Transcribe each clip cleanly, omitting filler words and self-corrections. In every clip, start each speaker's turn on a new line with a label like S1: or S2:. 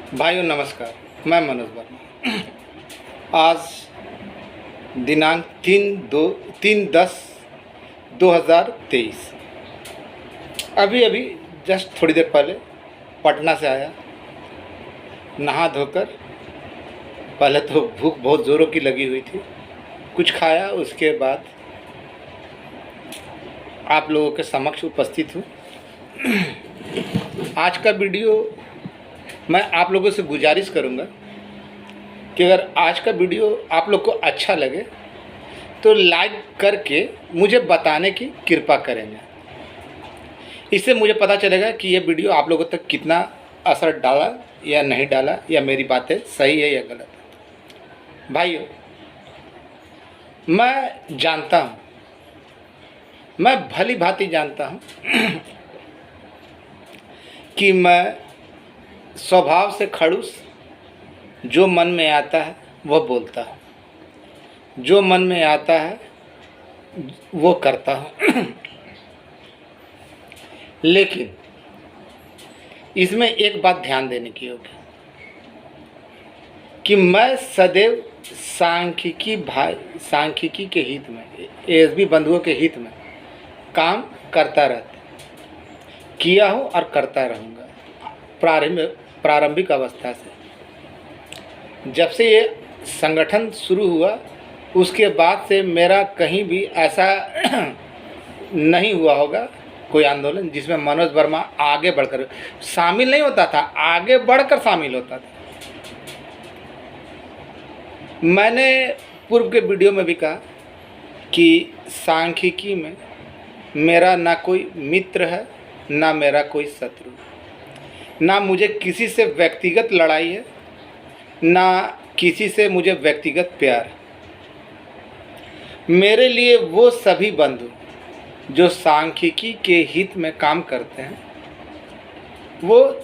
S1: भाइयों नमस्कार। मैं मनोज वर्मा। आज दिनांक 3/10/2023 अभी जस्ट थोड़ी देर पहले पटना से आया, नहा धोकर। पहले तो भूख बहुत ज़ोरों की लगी हुई थी, कुछ खाया, उसके बाद आप लोगों के समक्ष उपस्थित हूँ। आज का वीडियो मैं आप लोगों से गुजारिश करूंगा कि अगर आज का वीडियो आप लोग को अच्छा लगे तो लाइक करके मुझे बताने की कृपा करेंगे। इससे मुझे पता चलेगा कि ये वीडियो आप लोगों तक कितना असर डाला या नहीं डाला, या मेरी बातें सही है या गलत है। भाइयों, मैं जानता हूँ, मैं भली भांति जानता हूँ कि मैं स्वभाव से खड़ूस, जो मन में आता है वह बोलता हूँ, जो मन में आता है वो करता हूँ। लेकिन इसमें एक बात ध्यान देने की होगी कि मैं सदैव सांख्यिकी के हित में, एएसबी बंधुओं के हित में काम करता रहता, किया हूँ और करता रहूँगा। प्रारंभिक अवस्था से, जब से ये संगठन शुरू हुआ उसके बाद से मेरा कहीं भी ऐसा नहीं हुआ होगा कोई आंदोलन जिसमें मनोज वर्मा आगे बढ़कर शामिल नहीं होता था, आगे बढ़कर शामिल होता था। मैंने पूर्व के वीडियो में भी कहा कि सांख्यिकी में मेरा ना कोई मित्र है, ना मेरा कोई शत्रु, ना मुझे किसी से व्यक्तिगत लड़ाई है, ना किसी से मुझे व्यक्तिगत प्यार है। मेरे लिए वो सभी बंधु जो सांख्यिकी के हित में काम करते हैं वो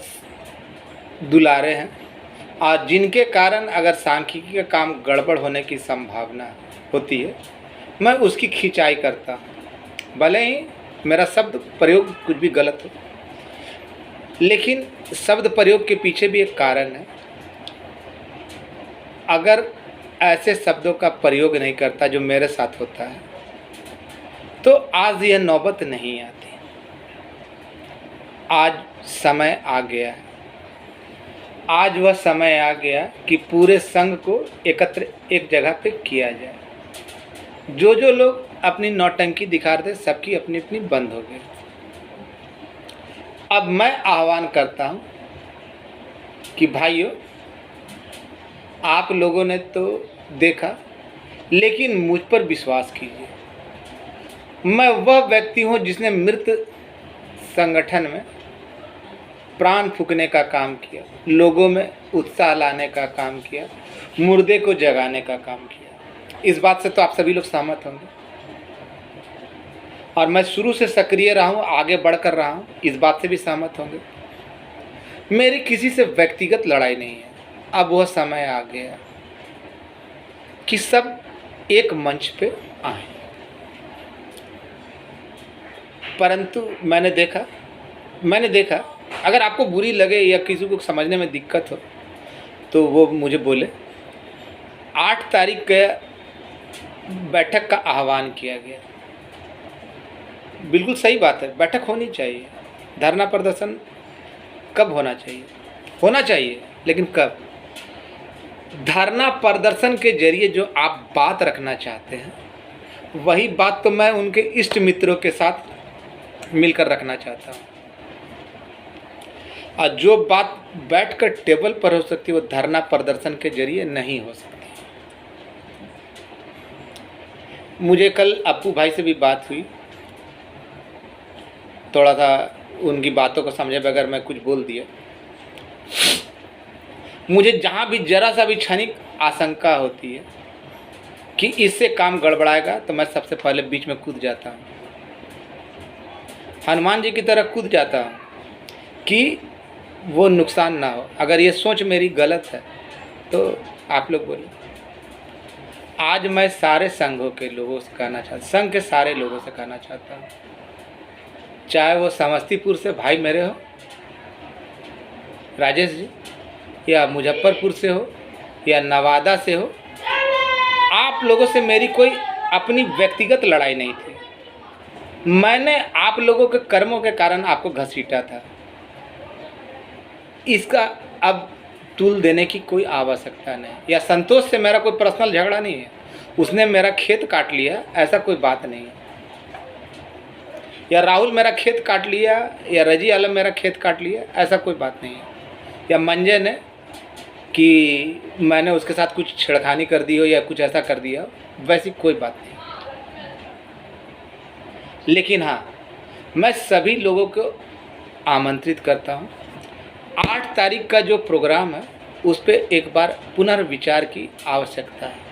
S1: दुलारे हैं, और जिनके कारण अगर सांख्यिकी का काम गड़बड़ होने की संभावना होती है मैं उसकी खिंचाई करता हूँ। भले ही मेरा शब्द प्रयोग कुछ भी गलत हो, लेकिन शब्द प्रयोग के पीछे भी एक कारण है। अगर ऐसे शब्दों का प्रयोग नहीं करता जो मेरे साथ होता है तो आज यह नौबत नहीं आती। आज समय आ गया है, आज वह समय आ गया कि पूरे संघ को एकत्र एक जगह पे किया जाए। जो लोग अपनी नौटंकी दिखा रहे थे सबकी अपनी अपनी बंद हो गई। अब मैं आह्वान करता हूं कि भाइयों, आप लोगों ने तो देखा, लेकिन मुझ पर विश्वास कीजिए। मैं वह व्यक्ति हूं जिसने मृत संगठन में प्राण फूंकने का काम किया, लोगों में उत्साह लाने का काम किया, मुर्दे को जगाने का काम किया। इस बात से तो आप सभी लोग सहमत होंगे, और मैं शुरू से सक्रिय रहा हूँ, आगे बढ़कर रहा हूँ, इस बात से भी सहमत होंगे। मेरी किसी से व्यक्तिगत लड़ाई नहीं है। अब वह समय आ गया कि सब एक मंच पे आए। परंतु मैंने देखा अगर आपको बुरी लगे या किसी को समझने में दिक्कत हो तो वो मुझे बोले। 8 तारीख के बैठक का आह्वान किया गया, बिल्कुल सही बात है, बैठक होनी चाहिए। धरना प्रदर्शन कब होना चाहिए? होना चाहिए, लेकिन कब? धरना प्रदर्शन के जरिए जो आप बात रखना चाहते हैं वही बात तो मैं उनके इष्ट मित्रों के साथ मिलकर रखना चाहता हूँ, और जो बात बैठकर टेबल पर हो सकती है वो धरना प्रदर्शन के जरिए नहीं हो सकती। मुझे कल अप्पू भाई से भी बात हुई, थोड़ा सा उनकी बातों को समझे बगैर मैं कुछ बोल दिया। मुझे जहाँ भी जरा सा भी क्षणिक आशंका होती है कि इससे काम गड़बड़ाएगा तो मैं सबसे पहले बीच में कूद जाता हूँ, हनुमान जी की तरह कूद जाता हूँ कि वो नुकसान ना हो। अगर ये सोच मेरी गलत है तो आप लोग बोलिए। आज मैं सारे संघों के लोगों से कहना चाहता, संघ के सारे लोगों से कहना चाहता हूँ, चाहे वो समस्तीपुर से भाई मेरे हो, राजेश जी, या मुजफ्फरपुर से हो या नवादा से हो, आप लोगों से मेरी कोई अपनी व्यक्तिगत लड़ाई नहीं थी। मैंने आप लोगों के कर्मों के कारण आपको घसीटा था। इसका अब तूल देने की कोई आवश्यकता नहीं। या संतोष से मेरा कोई पर्सनल झगड़ा नहीं है, उसने मेरा खेत काट लिया, ऐसा कोई बात नहीं है। या राहुल मेरा खेत काट लिया या रजी आलम मेरा खेत काट लिया, ऐसा कोई बात नहीं है। या मंजे ने कि मैंने उसके साथ कुछ छेड़खानी कर दी हो या कुछ ऐसा कर दिया हो, वैसी कोई बात नहीं। लेकिन हाँ, मैं सभी लोगों को आमंत्रित करता हूँ, 8 तारीख का जो प्रोग्राम है उस पर एक बार पुनर्विचार की आवश्यकता है।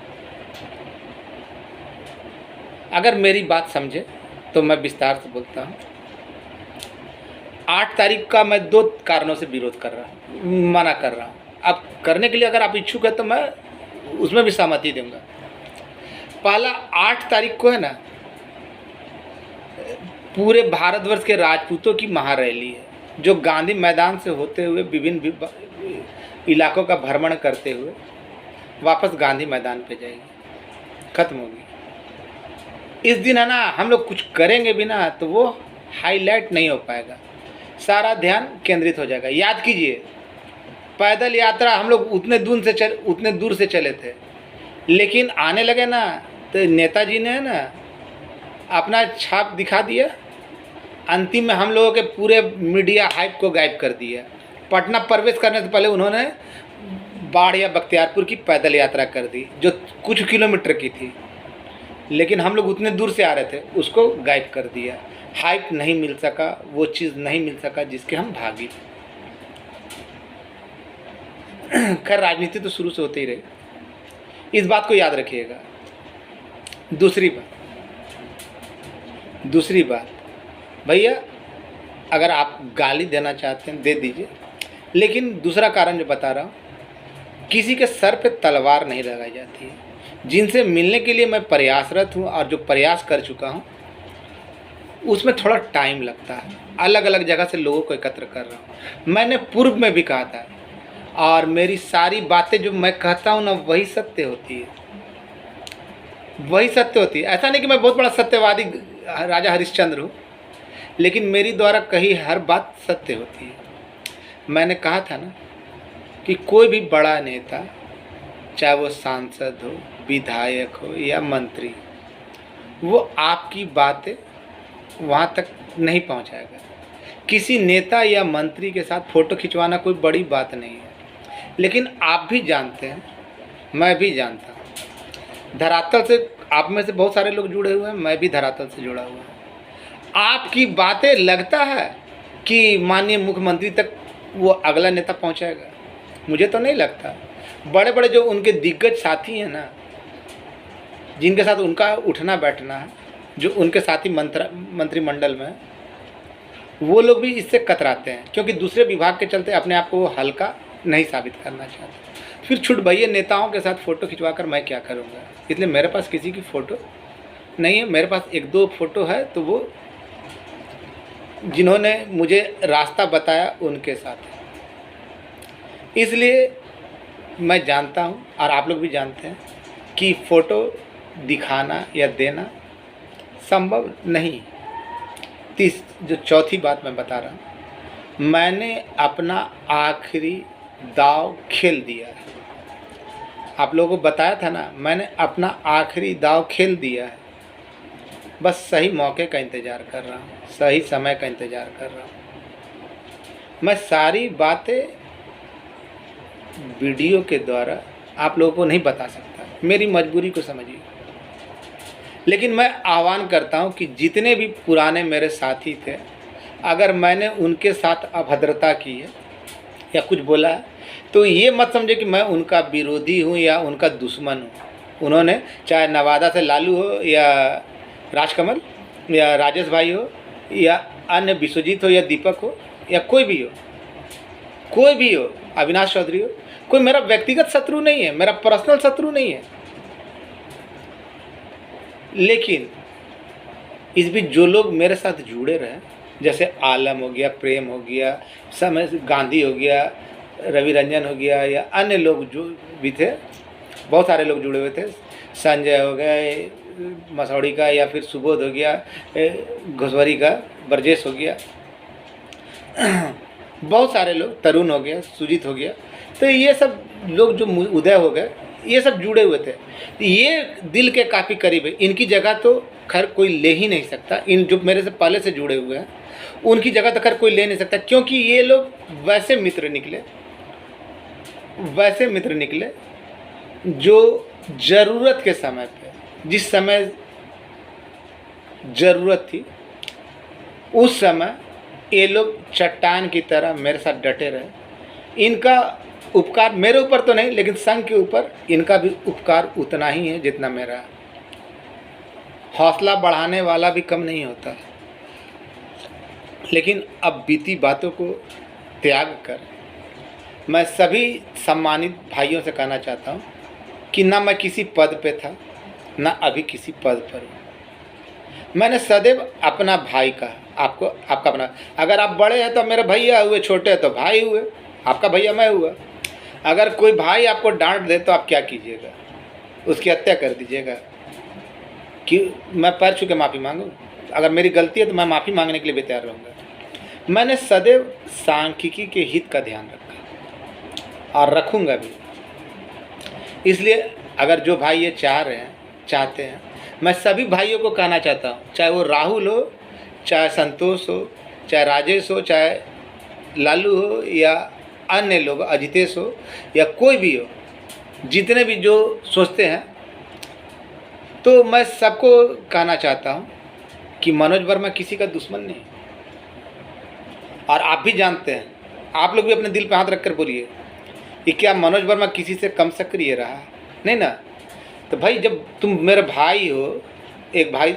S1: अगर मेरी बात समझे तो मैं विस्तार से बोलता हूँ। 8 तारीख का मैं 2 कारणों से विरोध कर रहा हूँ, मना कर रहा हूँ। अब करने के लिए अगर आप इच्छुक है तो मैं उसमें भी सहमति दूंगा। पहला, 8 तारीख को है ना, पूरे भारतवर्ष के राजपूतों की महारैली है, जो गांधी मैदान से होते हुए विभिन्न इलाकों का भ्रमण करते हुए वापस गांधी मैदान पे जाएगी, खत्म होगी। इस दिन है ना, हम लोग कुछ करेंगे भी ना तो वो हाईलाइट नहीं हो पाएगा, सारा ध्यान केंद्रित हो जाएगा। याद कीजिए, पैदल यात्रा हम लोग उतने दूर से चले थे, लेकिन आने लगे ना तो नेताजी ने है ना अपना छाप दिखा दिया। अंतिम में हम लोगों के पूरे मीडिया हाइप को गायब कर दिया। पटना प्रवेश करने से पहले उन्होंने बाढ़ या बख्तियारपुर की पैदल यात्रा कर दी, जो कुछ किलोमीटर की थी, लेकिन हम लोग उतने दूर से आ रहे थे, उसको गायब कर दिया। हाइप नहीं मिल सका, वो चीज़ नहीं मिल सका जिसके हम भागी थे। खैर, राजनीति तो शुरू से होती ही रही, इस बात को याद रखिएगा। दूसरी बात भैया, अगर आप गाली देना चाहते हैं दे दीजिए, लेकिन दूसरा कारण जो बता रहा हूँ, किसी के सर पे तलवार नहीं लगाई जाती है। जिनसे मिलने के लिए मैं प्रयासरत हूँ और जो प्रयास कर चुका हूँ उसमें थोड़ा टाइम लगता है। अलग अलग जगह से लोगों को एकत्र कर रहा हूँ। मैंने पूर्व में भी कहा था, और मेरी सारी बातें जो मैं कहता हूँ ना, वही सत्य होती है, वही सत्य होती है। ऐसा नहीं कि मैं बहुत बड़ा सत्यवादी राजा हरिश्चंद्र हूँ, लेकिन मेरी द्वारा कही हर बात सत्य होती है। मैंने कहा था ना कि कोई भी बड़ा नेता, चाहे वो सांसद हो, विधायक हो या मंत्री, वो आपकी बातें वहाँ तक नहीं पहुँचाएगा। किसी नेता या मंत्री के साथ फ़ोटो खिंचवाना कोई बड़ी बात नहीं है, लेकिन आप भी जानते हैं, मैं भी जानता हूँ, धरातल से आप में से बहुत सारे लोग जुड़े हुए हैं, मैं भी धरातल से जुड़ा हुआ हूँ। आपकी बातें लगता है कि माननीय मुख्यमंत्री तक वो अगला नेता पहुँचाएगा, मुझे तो नहीं लगता। बड़े बड़े जो उनके दिग्गज साथी हैं ना, जिनके साथ उनका उठना बैठना है, जो उनके साथी मंत्रिमंडल में, वो लोग भी इससे कतराते हैं, क्योंकि दूसरे विभाग के चलते अपने आप को वो हल्का नहीं साबित करना चाहते। फिर छुट भैया, नेताओं के साथ फ़ोटो खिंचवा कर मैं क्या करूँगा? इसलिए मेरे पास किसी की फ़ोटो नहीं है। मेरे पास 1-2 फ़ोटो है, तो वो जिन्होंने मुझे रास्ता बताया उनके साथ है। इसलिए मैं जानता हूँ, और आप लोग भी जानते हैं, कि फ़ोटो दिखाना या देना संभव नहीं। जो चौथी बात मैं बता रहा हूँ, मैंने अपना आखिरी दाव खेल दिया है। आप लोगों को बताया था ना, मैंने अपना आखिरी दाव खेल दिया है। बस सही मौके का इंतज़ार कर रहा हूँ, सही समय का इंतज़ार कर रहा हूँ। मैं सारी बातें वीडियो के द्वारा आप लोगों को नहीं बता सकता, मेरी मजबूरी को समझिए। लेकिन मैं आह्वान करता हूं कि जितने भी पुराने मेरे साथी थे, अगर मैंने उनके साथ अभद्रता की है या कुछ बोला है, तो ये मत समझे कि मैं उनका विरोधी हूं या उनका दुश्मन हूं। उन्होंने, चाहे नवादा से लालू हो या राजकमल या राजेश भाई हो या अन्य विश्वजीत हो या दीपक हो या कोई भी हो, अविनाश चौधरी हो, कोई मेरा व्यक्तिगत शत्रु नहीं है, मेरा पर्सनल शत्रु नहीं है। लेकिन इस बीच जो लोग मेरे साथ जुड़े रहे, जैसे आलम हो गया, प्रेम हो गया, समय गांधी हो गया, रवि रंजन हो गया या अन्य लोग जो भी थे, बहुत सारे लोग जुड़े हुए थे। संजय हो गए मसौड़ी का, या फिर सुबोध हो गया घुसवरी का, ब्रजेश हो गया, बहुत सारे लोग, तरुण हो गया, सुजीत हो गया। तो ये सब लोग जो उदय हो गए, ये सब जुड़े हुए थे। ये दिल के काफ़ी करीब है। इनकी जगह तो खैर कोई ले ही नहीं सकता। इन जो मेरे से पहले से जुड़े हुए हैं उनकी जगह तो खैर कोई ले नहीं सकता, क्योंकि ये लोग वैसे मित्र निकले, वैसे मित्र निकले जो ज़रूरत के समय पे, जिस समय ज़रूरत थी उस समय ये लोग चट्टान की तरह मेरे साथ डटे रहे। इनका उपकार मेरे ऊपर तो नहीं, लेकिन संघ के ऊपर इनका भी उपकार उतना ही है जितना मेरा। हौसला बढ़ाने वाला भी कम नहीं होता। लेकिन अब बीती बातों को त्याग कर मैं सभी सम्मानित भाइयों से कहना चाहता हूँ कि ना मैं किसी पद पे था, ना अभी किसी पद पर हूँ। मैंने सदैव अपना भाई कहा, आपको आपका अपना। अगर आप बड़े हैं तो मेरे भैया हुए, छोटे हैं तो भाई हुए, आपका भैया मैं हुआ। अगर कोई भाई आपको डांट दे तो आप क्या कीजिएगा? उसकी हत्या कर दीजिएगा कि मैं पैर छू के माफ़ी मांगूँ? अगर मेरी गलती है तो मैं माफ़ी मांगने के लिए भी तैयार रहूँगा। मैंने सदैव सांख्यिकी के हित का ध्यान रखा और रखूँगा भी। इसलिए अगर जो भाई ये चाहते हैं, मैं सभी भाइयों को कहना चाहता हूँ, चाहे वो राहुल हो, चाहे संतोष हो, चाहे राजेश हो, चाहे लालू हो, या अन्य लोग अजितेश हो, या कोई भी हो, जितने भी जो सोचते हैं, तो मैं सबको कहना चाहता हूँ कि मनोज वर्मा किसी का दुश्मन नहीं। और आप भी जानते हैं, आप लोग भी अपने दिल पे हाथ रख कर बोलिए कि क्या मनोज वर्मा किसी से कम सक्रिय रहा? नहीं ना। तो भाई जब तुम मेरे भाई हो, एक भाई,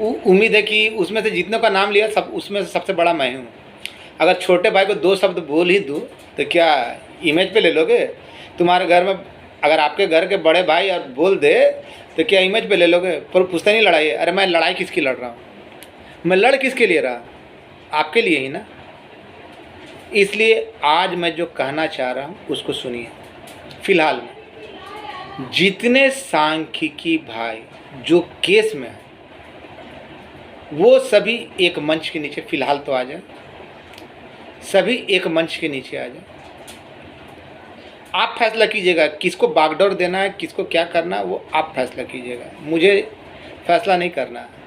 S1: उम्मीद है कि उसमें से जितनों का नाम लिया सब उसमें से सबसे बड़ा मैं हूँ। अगर छोटे भाई को 2 शब्द बोल ही दूँ तो क्या इमेज पे ले लोगे? तुम्हारे घर में अगर आपके घर के बड़े भाई और बोल दे तो क्या इमेज पे ले लोगे? पर पूछते नहीं लड़ाई है। अरे मैं लड़ाई किसकी लड़ रहा हूँ? मैं लड़ किसके लिए रहा? आपके लिए ही ना। इसलिए आज मैं जो कहना चाह रहा हूँ उसको सुनिए। फिलहाल में जितने सांख्यिकी भाई जो केस में हैं वो सभी एक मंच के नीचे फिलहाल तो आ जाए, सभी एक मंच के नीचे आ जाए। आप फैसला कीजिएगा किसको बागडोर देना है, किसको क्या करना है, वो आप फैसला कीजिएगा। मुझे फैसला नहीं करना है।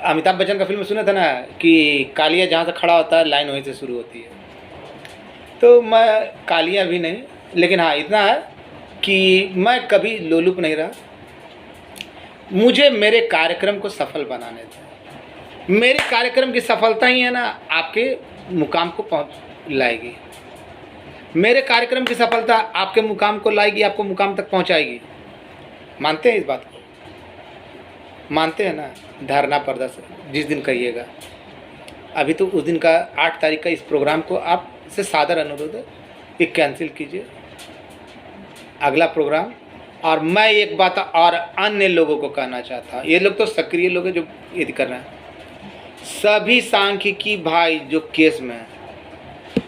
S1: अमिताभ बच्चन का फिल्म सुना था ना कि कालिया जहाँ से खड़ा होता है लाइन वहीं से शुरू होती है। तो मैं कालिया भी नहीं, लेकिन हाँ इतना है कि मैं कभी लोलुप नहीं रहा। मुझे मेरे कार्यक्रम को सफल बनाने दें। मेरे कार्यक्रम की सफलता ही है ना आपके मुकाम को पहुँच लाएगी। मेरे कार्यक्रम की सफलता आपके मुकाम को लाएगी, आपको मुकाम तक पहुँचाएगी। मानते हैं इस बात को? मानते हैं ना? धरना प्रदर्शन जिस दिन करिएगा, अभी तो उस दिन का 8 तारीख का इस प्रोग्राम को आपसे सादर अनुरोध है कि कैंसिल कीजिए अगला प्रोग्राम। और मैं एक बात और अन्य लोगों को कहना चाहता हूँ, ये लोग तो सक्रिय लोग हैं जो ये कर रहे हैं, सभी सांख्यिकी भाई जो केस में है,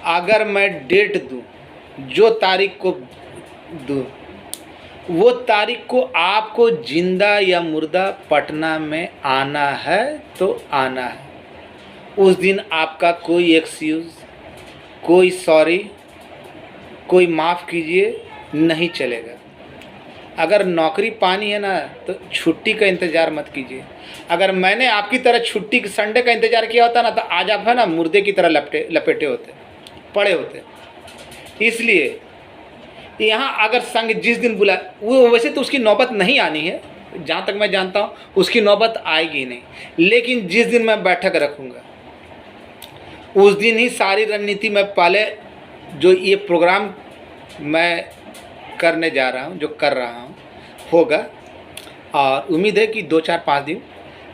S1: अगर मैं डेट दूँ, जो तारीख को दूँ, वो तारीख को आपको जिंदा या मुर्दा पटना में आना है तो आना है। उस दिन आपका कोई एक्सक्यूज़, कोई सॉरी, कोई माफ़ कीजिए नहीं चलेगा। अगर नौकरी पानी है ना तो छुट्टी का इंतज़ार मत कीजिए। अगर मैंने आपकी तरह छुट्टी संडे का इंतज़ार किया होता ना तो आज आप है ना मुर्दे की तरह लपेटे होते, पड़े होते। इसलिए यहाँ अगर संघ जिस दिन बुला, वो वैसे तो उसकी नौबत नहीं आनी है, जहाँ तक मैं जानता हूँ उसकी नौबत आएगी नहीं, लेकिन जिस दिन मैं बैठक रखूँगा उस दिन ही सारी रणनीति में पहले जो ये प्रोग्राम मैं करने जा रहा हूँ, जो कर रहा हूँ, होगा। और उम्मीद है कि 2, 4, 5 दिन,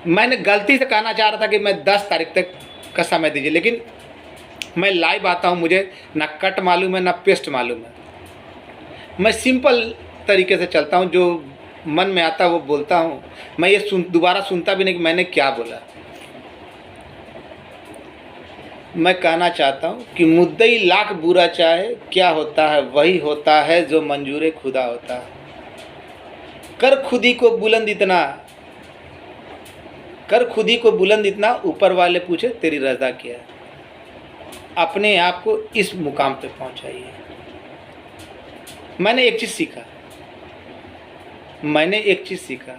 S1: मैंने गलती से कहना चाह रहा था कि मैं 10 तारीख तक का समय दीजिए, लेकिन मैं लाइव आता हूँ, मुझे ना कट मालूम है ना पेस्ट मालूम है। मैं सिंपल तरीके से चलता हूँ, जो मन में आता है वो बोलता हूँ। मैं ये दोबारा सुनता भी नहीं कि मैंने क्या बोला। मैं कहना चाहता हूँ कि मुद्दई लाख बुरा चाहे, क्या होता है वही होता है जो मंजूर खुदा होता है। कर खुदी को बुलंद इतना, कर खुदी को बुलंद इतना, ऊपर वाले पूछे तेरी रजा क्या है। अपने आप को इस मुकाम पे पहुंचाइए। मैंने एक चीज़ सीखा,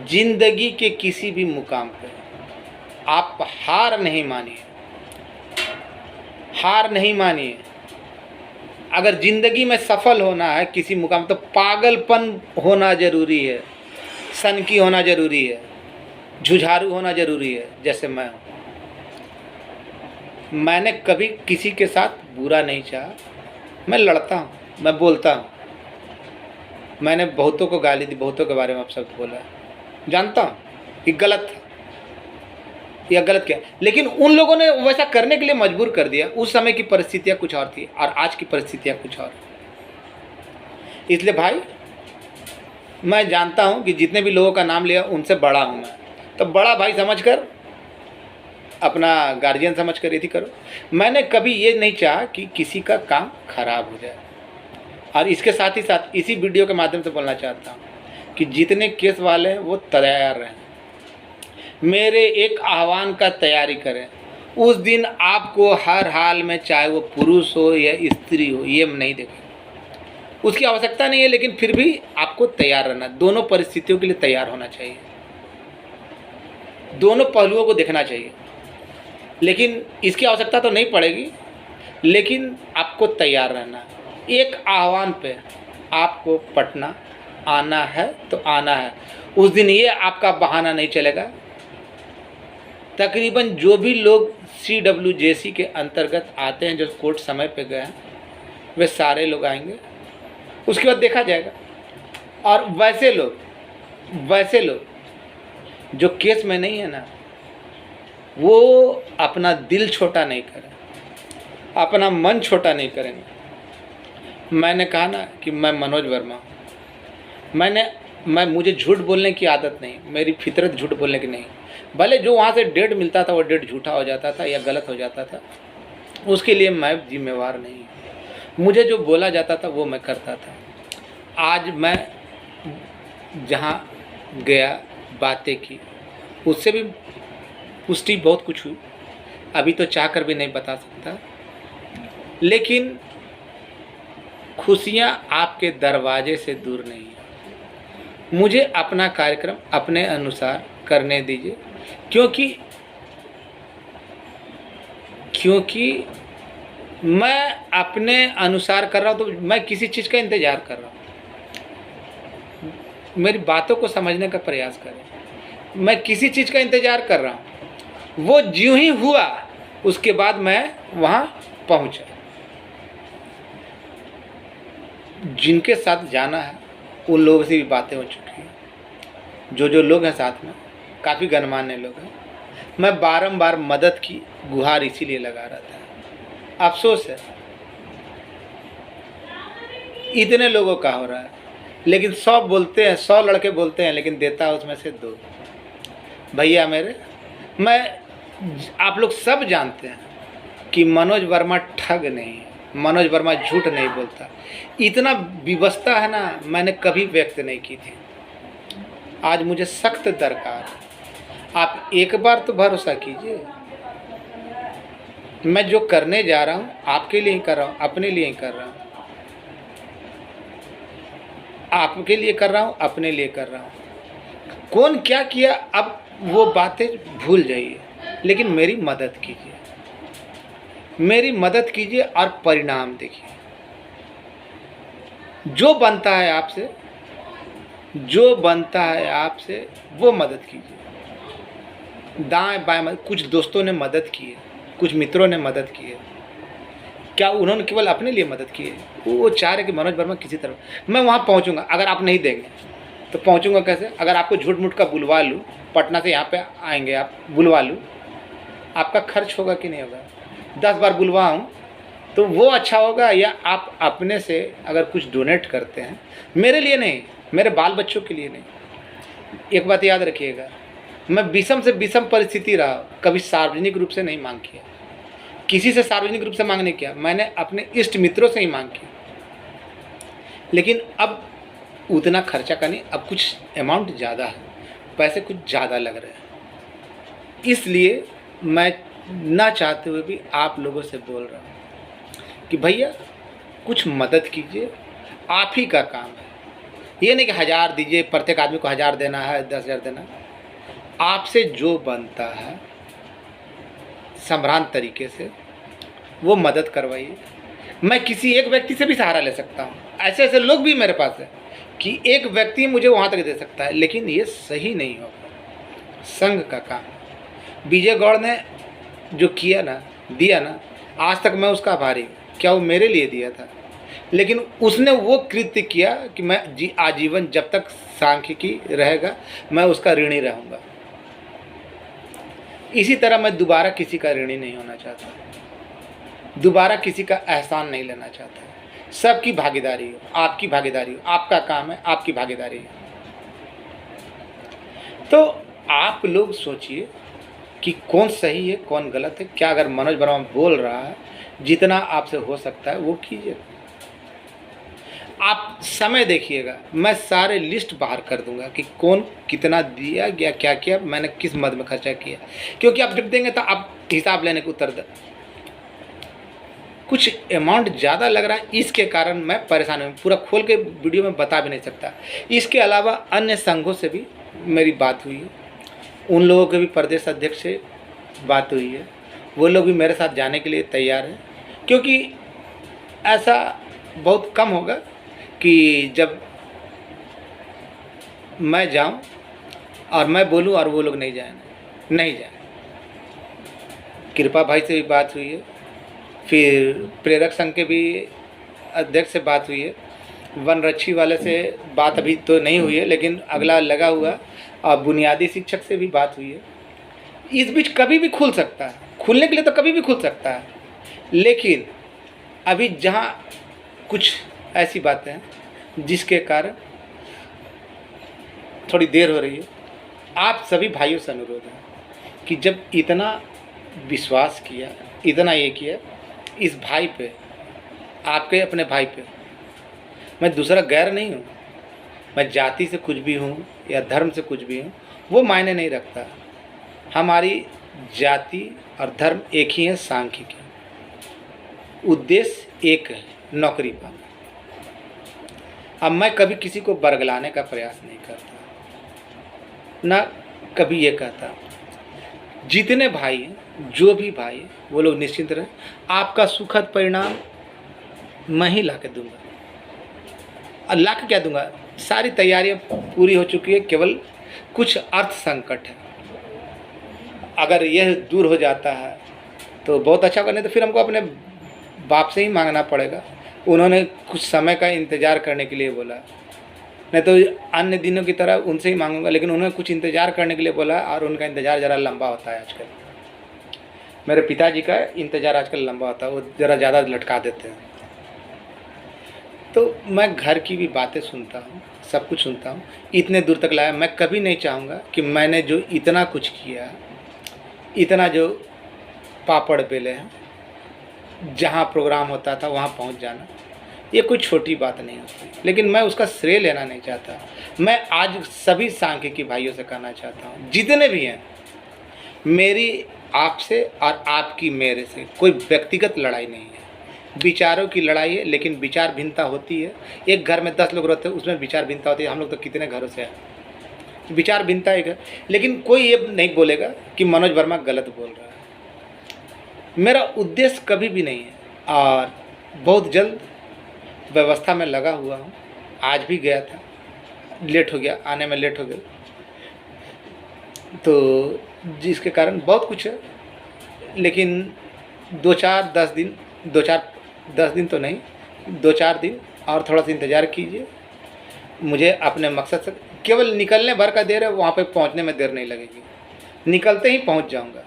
S1: जिंदगी के किसी भी मुकाम पे आप हार नहीं मानिए। अगर ज़िंदगी में सफल होना है किसी मुकाम, तो पागलपन होना ज़रूरी है, सनकी होना ज़रूरी है, झुझारू होना ज़रूरी है, जैसे मैं हूँ। मैंने कभी किसी के साथ बुरा नहीं चाहा। मैं लड़ता हूँ, मैं बोलता हूँ, मैंने बहुतों को गाली दी, बहुतों के बारे में आप सब बोला, जानता हूँ कि गलत था या गलत किया, लेकिन उन लोगों ने वैसा करने के लिए मजबूर कर दिया। उस समय की परिस्थितियाँ कुछ और थी और आज की परिस्थितियाँ कुछ और। इसलिए भाई मैं जानता हूँ कि जितने भी लोगों का नाम लिया उनसे बड़ा हूँ मैं, तो बड़ा भाई समझकर, अपना गार्जियन समझकर यदि करो। मैंने कभी ये नहीं चाहा कि किसी का काम खराब हो जाए। और इसके साथ ही साथ इसी वीडियो के माध्यम से बोलना चाहता हूँ कि जितने केस वाले हैं वो तैयार रहें। मेरे एक आह्वान का तैयारी करें। उस दिन आपको हर हाल में, चाहे वो पुरुष हो या स्त्री हो, ये नहीं देखें, उसकी आवश्यकता नहीं है, लेकिन फिर भी आपको तैयार रहना। दोनों परिस्थितियों के लिए तैयार होना चाहिए, दोनों पहलुओं को देखना चाहिए। लेकिन इसकी आवश्यकता तो नहीं पड़ेगी, लेकिन आपको तैयार रहना। एक आह्वान पे आपको पटना आना है तो आना है। उस दिन ये आपका बहाना नहीं चलेगा। तकरीबन जो भी लोग CWJC के अंतर्गत आते हैं, जो कोर्ट समय पे गए हैं, वे सारे लोग आएंगे। उसके बाद देखा जाएगा। और वैसे लोग जो केस में नहीं है ना, वो अपना दिल छोटा नहीं करें, अपना मन छोटा नहीं करेंगे। मैंने कहा ना कि मैं मनोज वर्मा हूँ। मुझे झूठ बोलने की आदत नहीं, मेरी फितरत झूठ बोलने की नहीं। भले जो वहाँ से डेट मिलता था वो डेट झूठा हो जाता था या गलत हो जाता था, उसके लिए मैं जिम्मेवार नहीं। मुझे जो बोला जाता था वो मैं करता था। आज मैं जहाँ गया, बातें की, उससे भी पुष्टि बहुत कुछ हुई। अभी तो चाह कर भी नहीं बता सकता, लेकिन खुशियाँ आपके दरवाजे से दूर नहीं है। मुझे अपना कार्यक्रम अपने अनुसार करने दीजिए, क्योंकि मैं अपने अनुसार कर रहा हूँ, तो मैं किसी चीज़ का इंतज़ार कर रहा हूँ। मेरी बातों को समझने का प्रयास करें। मैं किसी चीज़ का इंतज़ार कर रहा हूँ, वो ज्यों ही हुआ उसके बाद मैं वहाँ पहुँचा। जिनके साथ जाना है उन लोगों से भी बातें हो चुकी हैं। जो लोग हैं साथ में, काफ़ी गणमान्य लोग हैं। मैं बारंबार मदद की गुहार इसीलिए लगा रहा था। अफसोस है इतने लोगों का हो रहा है, लेकिन 100 बोलते हैं, 100 लड़के बोलते हैं, लेकिन देता है उसमें से 2। भैया मेरे, आप लोग सब जानते हैं कि मनोज वर्मा ठग नहीं है, मनोज वर्मा झूठ नहीं बोलता। इतना विवशता है ना, मैंने कभी व्यक्त नहीं की थी। आज मुझे सख्त दरकार है। आप एक बार तो भरोसा कीजिए। मैं जो करने जा रहा हूँ आपके लिए ही कर रहा हूँ, अपने लिए ही कर रहा हूँ। आपके लिए कर रहा हूँ, अपने लिए कर रहा हूँ। कौन क्या किया अब वो बातें भूल जाइए, लेकिन मेरी मदद कीजिए, मेरी मदद कीजिए और परिणाम देखिए। जो बनता है आपसे वो मदद कीजिए। दाएं बाएं मदद। कुछ दोस्तों ने मदद की है, कुछ मित्रों ने मदद की है। क्या उन्होंने केवल अपने लिए मदद की है? वो चाह रहे कि मनोज वर्मा किसी तरह मैं वहाँ पहुँचूँगा। अगर आप नहीं देंगे तो पहुँचूँगा कैसे? अगर आपको झूठ मूठ का बुलवा लूँ, पटना से यहाँ पे आएंगे आप, बुलवा लूँ, आपका खर्च होगा कि नहीं होगा? 10 बार बुलवाऊँ तो वो अच्छा होगा, या आप अपने से अगर कुछ डोनेट करते हैं, मेरे लिए नहीं, मेरे बाल बच्चों के लिए नहीं। एक बात याद रखिएगा, मैं विषम से विषम परिस्थिति रहा, कभी सार्वजनिक रूप से नहीं मांग किया। किसी से सार्वजनिक रूप से मांगने किया, मैंने अपने इष्ट मित्रों से ही मांग की। लेकिन अब उतना खर्चा का नहीं, अब कुछ अमाउंट ज़्यादा है, पैसे कुछ ज़्यादा लग रहे हैं। इसलिए मैं ना चाहते हुए भी आप लोगों से बोल रहा हूँ कि भैया कुछ मदद कीजिए, आप ही का काम है। ये नहीं कि 1000 दीजिए, प्रत्येक आदमी को 1000 देना है, 10,000 देना है। आपसे जो बनता है सम्भ्रांत तरीके से वो मदद करवाइए। मैं किसी एक व्यक्ति से भी सहारा ले सकता हूँ, ऐसे ऐसे लोग भी मेरे पास है कि एक व्यक्ति मुझे वहाँ तक दे सकता है, लेकिन ये सही नहीं होगा। संघ का काम विजय गौड़ ने जो किया ना, दिया ना, आज तक मैं उसका आभारी हूँ। क्या वो मेरे लिए दिया था, लेकिन उसने वो कृत्य किया कि मैं आजीवन जब तक सांख्यिकी रहेगा मैं उसका ऋणी रहूँगा। इसी तरह मैं दोबारा किसी का ऋणी नहीं होना चाहता, दोबारा किसी का एहसान नहीं लेना चाहता। सबकी भागीदारी हो, आपकी भागीदारी हो, आपका काम है, आपकी भागीदारी है। तो आप लोग सोचिए कि कौन सही है कौन गलत है। क्या अगर मनोज वर्मा बोल रहा है, जितना आपसे हो सकता है वो कीजिए। आप समय देखिएगा, मैं सारे लिस्ट बाहर कर दूंगा कि कौन कितना दिया गया, क्या किया, मैंने किस मद में खर्चा किया। क्योंकि आप जब देंगे तो आप हिसाब लेने को उत्तर दें। कुछ अमाउंट ज़्यादा लग रहा है, इसके कारण मैं परेशान हूँ। पूरा खोल के वीडियो में बता भी नहीं सकता। इसके अलावा अन्य संघों से भी मेरी बात हुई है, उन लोगों के भी प्रदेश अध्यक्ष से बात हुई है, वो लोग भी मेरे साथ जाने के लिए तैयार हैं। क्योंकि ऐसा बहुत कम होगा कि जब मैं जाऊं और मैं बोलूं और वो लोग नहीं जाए। कृपा भाई से भी बात हुई है, फिर प्रेरक संघ के भी अध्यक्ष से बात हुई है, वनरक्षी वाले से बात अभी तो नहीं हुई है, लेकिन अगला लगा हुआ, और बुनियादी शिक्षक से भी बात हुई है। इस बीच कभी भी खुल सकता है, खुलने के लिए तो कभी भी खुल सकता है, लेकिन अभी जहाँ कुछ ऐसी बातें हैं जिसके कारण थोड़ी देर हो रही है। आप सभी भाइयों से अनुरोध है कि जब इतना विश्वास किया, इतना ये किया इस भाई पे, आपके अपने भाई पे, मैं दूसरा गैर नहीं हूँ, मैं जाति से कुछ भी हूँ या धर्म से कुछ भी हूँ, वो मायने नहीं रखता। हमारी जाति और धर्म एक ही है, सांख्यिकी, उद्देश्य एक है, नौकरी पाना। अब मैं कभी किसी को बरगलाने का प्रयास नहीं करता, ना कभी ये कहता। जितने भाई हैं, जो भी भाई हैं, वो लोग निश्चिंत रहें, आपका सुखद परिणाम मैं ही ला के दूँगा। और ला के क्या दूँगा, सारी तैयारियां पूरी हो चुकी है, केवल कुछ अर्थ संकट है। अगर यह दूर हो जाता है तो बहुत अच्छा होगा, नहीं तो फिर हमको अपने बाप से ही मांगना पड़ेगा। उन्होंने कुछ समय का इंतज़ार करने के लिए बोला, नहीं तो अन्य दिनों की तरह उनसे ही मांगूंगा, लेकिन उन्होंने कुछ इंतज़ार करने के लिए बोला, और उनका इंतज़ार ज़रा लंबा होता है आजकल। मेरे पिताजी का इंतज़ार आजकल लंबा होता है, वो ज़रा ज़्यादा लटका देते हैं। तो मैं घर की भी बातें सुनता हूँ, सब कुछ सुनता हूँ, इतने दूर तक लाया। मैं कभी नहीं चाहूँगा कि मैंने जो इतना कुछ किया, इतना जो पापड़ बेले हैं, जहाँ प्रोग्राम होता था वहाँ पहुँच जाना, ये कोई छोटी बात नहीं होती, लेकिन मैं उसका श्रेय लेना नहीं चाहता। मैं आज सभी सांख्यिकी भाइयों से कहना चाहता हूँ, जितने भी हैं, मेरी आपसे और आपकी मेरे से कोई व्यक्तिगत लड़ाई नहीं है, विचारों की लड़ाई है। लेकिन विचार भिन्नता होती है। एक घर में 10 लोग रहते हैं, उसमें विचार भिन्नता होती है। हम लोग तो कितने घरों से हैं, विचार भिन्नता एक है। लेकिन कोई ये नहीं बोलेगा कि मनोज वर्मा गलत बोल रहा है। मेरा उद्देश्य कभी भी नहीं है, और बहुत जल्द व्यवस्था में लगा हुआ हूँ। आज भी गया था, लेट हो गया, आने में लेट हो गया, तो जिसके कारण बहुत कुछ है। लेकिन 2-4-10 दिन, 2-4-10 दिन तो नहीं, 2-4 दिन और थोड़ा सा इंतज़ार कीजिए। मुझे अपने मकसद से केवल निकलने भर का देर है, वहाँ पे पहुँचने में देर नहीं लगेगी, निकलते ही पहुँच जाऊँगा।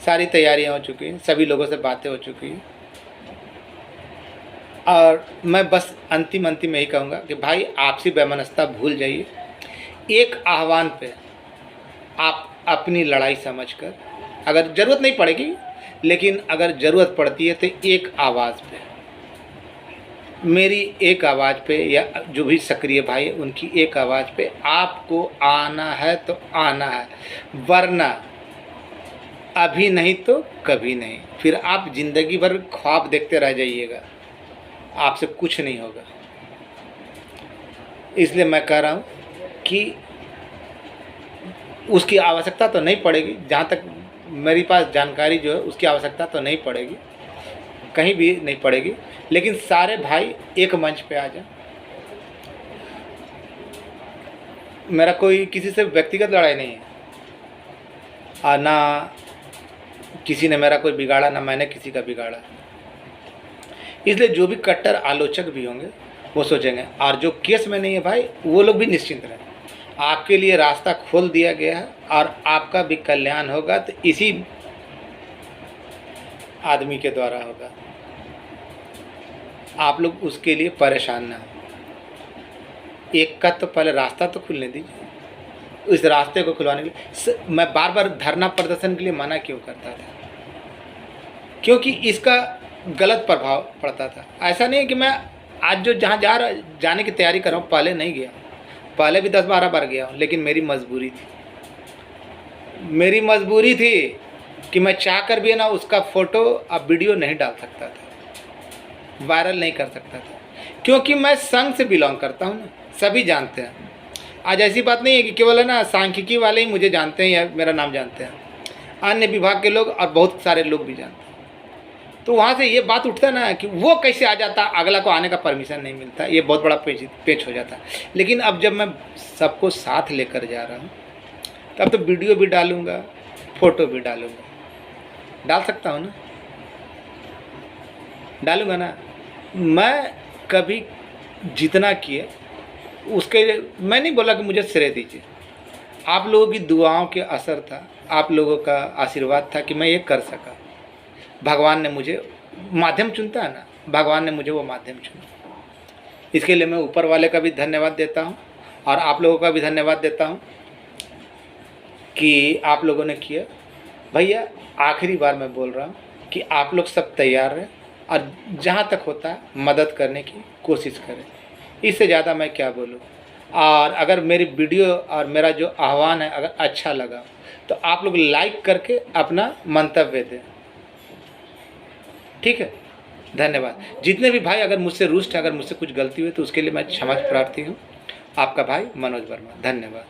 S1: सारी तैयारियाँ हो चुकी हैं, सभी लोगों से बातें हो चुकी हैं, और मैं बस अंतिम में यही कहूँगा कि भाई आपसी वैमनस्यता भूल जाइए। एक आह्वान पे आप अपनी लड़ाई समझकर अगर ज़रूरत नहीं पड़ेगी, लेकिन अगर ज़रूरत पड़ती है तो एक आवाज़ पे, मेरी एक आवाज़ पे, या जो भी सक्रिय भाई है उनकी एक आवाज़ पे आपको आना है तो आना है, वरना अभी नहीं तो कभी नहीं। फिर आप ज़िंदगी भर ख्वाब देखते रह जाइएगा, आपसे कुछ नहीं होगा। इसलिए मैं कह रहा हूँ कि उसकी आवश्यकता तो नहीं पड़ेगी, जहाँ तक मेरी पास जानकारी जो है उसकी आवश्यकता तो नहीं पड़ेगी, कहीं भी नहीं पड़ेगी। लेकिन सारे भाई एक मंच पे आ जाए। मेरा कोई किसी से व्यक्तिगत लड़ाई नहीं है, और ना किसी ने मेरा कोई बिगाड़ा, ना मैंने किसी का बिगाड़ा। इसलिए जो भी कट्टर आलोचक भी होंगे वो सोचेंगे, और जो केस में नहीं है भाई वो लोग भी निश्चिंत रहें। आपके लिए रास्ता खोल दिया गया है और आपका भी कल्याण होगा तो इसी आदमी के द्वारा होगा। आप लोग उसके लिए परेशान ना हो। एक का तो पहले रास्ता तो खुलने दीजिए। इस रास्ते को खुलवाने के लिए मैं बार बार धरना प्रदर्शन के लिए मना क्यों करता था? क्योंकि इसका गलत प्रभाव पड़ता था। ऐसा नहीं है कि मैं आज जो जहाँ जाने की तैयारी कर रहा हूँ, पहले नहीं गया, पहले भी 10-12 बार गया हूँ, लेकिन मेरी मजबूरी थी कि मैं चाह कर भी ना उसका फ़ोटो और वीडियो नहीं डाल सकता था, वायरल नहीं कर सकता था, क्योंकि मैं संघ से बिलोंग करता हूँ ना, सभी जानते हैं। आज ऐसी बात नहीं है कि केवल है ना सांख्यिकी वाले ही मुझे जानते हैं या मेरा नाम जानते हैं, अन्य विभाग के लोग और बहुत सारे लोग भी जानते हैं। तो वहाँ से ये बात उठता है ना कि वो कैसे आ जाता, अगला को आने का परमिशन नहीं मिलता, ये बहुत बड़ा पेच हो जाता। लेकिन अब जब मैं सबको साथ लेकर जा रहा हूँ, तब तो वीडियो भी डालूँगा, फ़ोटो भी डालूँगा। डाल सकता हूँ ना, डालूँगा ना। मैं कभी जितना किए उसके, मैं नहीं बोला कि मुझे श्रेय दीजिए, आप लोगों की दुआओं के असर था, आप लोगों का आशीर्वाद था कि मैं ये कर सका। भगवान ने मुझे माध्यम चुनता है ना, भगवान ने मुझे वो माध्यम चुना। इसके लिए मैं ऊपर वाले का भी धन्यवाद देता हूँ और आप लोगों का भी धन्यवाद देता हूँ कि आप लोगों ने किया। भैया आखिरी बार मैं बोल रहा हूँ कि आप लोग सब तैयार रहें और जहाँ तक होता है मदद करने की कोशिश करें। इससे ज़्यादा मैं क्या बोलूँ। और अगर मेरी वीडियो और मेरा जो आह्वान है अगर अच्छा लगा तो आप लोग लाइक करके अपना मंतव्य दें, ठीक है। धन्यवाद। जितने भी भाई अगर मुझसे रुष्ट है, अगर मुझसे कुछ गलती हुई तो उसके लिए मैं क्षमा प्रार्थी हूँ। आपका भाई मनोज वर्मा। धन्यवाद।